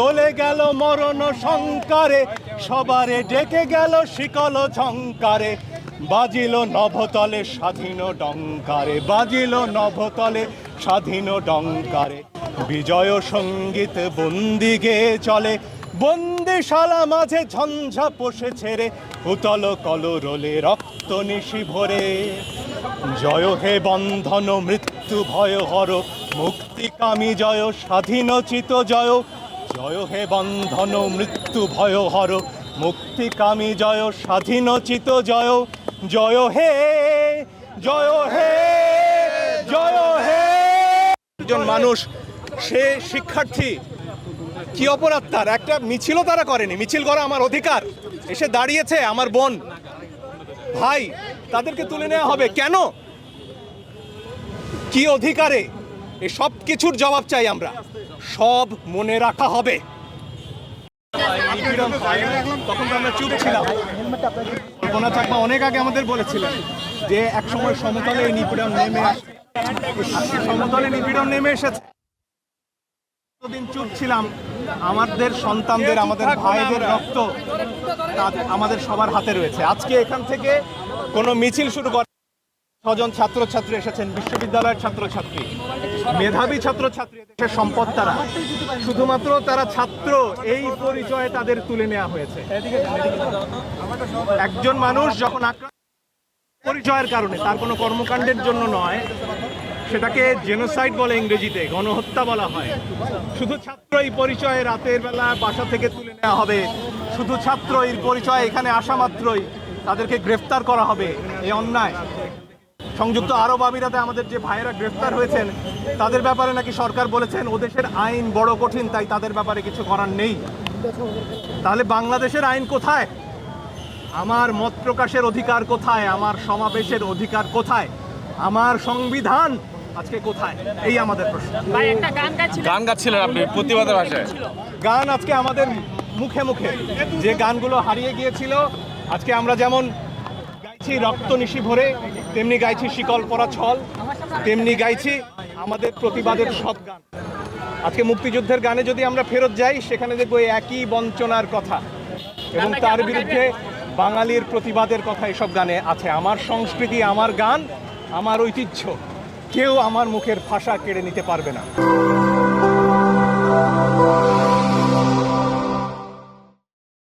চলে গেল মরণ সংকারে, সবারে ডেকে গেল শিকল ঝংকারে, বাজিল নভতলে স্বাধীন ডঙ্কারে, বাজিল নভতলে স্বাধীন ডঙ্কারে। বিজয় সঙ্গীত বন্দি গেয়ে চলে, বন্দিশালা মাঝে ঝঞ্ঝা পোষে ছেড়ে, উতল কলরোলে রক্ত নিশি ভরে। জয় হে বন্ধন মৃত্যু ভয় হর, মুক্তিকামী জয় স্বাধীনচিত জয়। জয় হে বন্ধন মৃত্যু ভয় হর, মুক্তিকামী জয় স্বাধীনচিত জয়। জয় হে, জয় হে, জয় হে। একজন মানুষ, সে শিক্ষার্থী, কি অপরাধ তার? একটা মিছিলও তারা করেনি, মিছিল করা আমার অধিকার। এসে দাঁড়িয়েছে আমার বোন ভাই, তাদেরকে তুলে নেওয়া হবে কেন? কি অধিকারে? এই সব কিছুর জবাব চাই আমরা, সব মনে রাখা হবে। তখন তো আমরা চুপ ছিলাম। কল্পনা চাকমা অনেক আগে আমাদের বলেছিলেন যে একসময় সমতলে নিপীড়ন নেমে আসছে, সমতলে নিপীড়ন নেমে এসেছে। দিন চুপ ছিলাম, আমাদের সন্তানদের, আমাদের ভাইদের রক্ত আমাদের সবার হাতে রয়েছে। আজকে এখান থেকে কোনো মিছিল শুরু করে 6 জন ছাত্রছাত্রী এসেছেন, বিশ্ববিদ্যালয়ের ছাত্রছাত্রী, মেধাবী ছাত্রছাত্রী, দেশের সম্পদ তারা। শুধুমাত্র তারা ছাত্র, এই পরিচয়ে তাদের তুলে নেওয়া হয়েছে। একজন মানুষ যখন পরিচয়ের কারণে, তার কোনো কর্মকাণ্ডের জন্য নয়, সেটাকে জেনোসাইড বলে, ইংরেজিতে গণহত্যা বলা হয়। শুধু ছাত্র এই পরিচয়ে রাতের বেলা বাসা থেকে তুলে নেওয়া হবে, শুধু ছাত্র এই পরিচয়ে এখানে আসা মাত্রই তাদেরকে গ্রেফতার করা হবে, এই অন্যায়। সংযুক্ত আরব আমিরাতে আমাদের যে ভাইয়েরা গ্রেফতার হয়েছেন, তাদের ব্যাপারে নাকি সরকার বলেছেন ও দেশের আইন বড় কঠিন, তাই তাদের ব্যাপারে কিছু করার নেই। তাহলে বাংলাদেশের আইন কোথায়? আমার মত প্রকাশের অধিকার কোথায়? আমার সমাবেশের অধিকার কোথায়? আমার সংবিধান আজকে কোথায়? এই আমাদের প্রশ্ন। গান গাচ্ছিলেন আপনি প্রতিবাদের ভাষায়। গান আজকে আমাদের মুখে মুখে, যে গানগুলো হারিয়ে গিয়েছিল। আজকে আমরা যেমন গাইছি রক্ত নিশি ভরে, তেমনি গাইছি শিকল পরা ছল, তেমনি গাইছি আমাদের প্রতিবাদের সব গান। আজকে মুক্তিযুদ্ধের গানে যদি আমরা ফেরত যাই, সেখানে দেখবো একই বঞ্চনার কথা এবং তার বিরুদ্ধে বাঙালির প্রতিবাদের কথা এসব গানে আছে। আমার সংস্কৃতি, আমার গান, আমার ঐতিহ্য, কেউ আমার মুখের ভাষা কেড়ে নিতে পারবে না।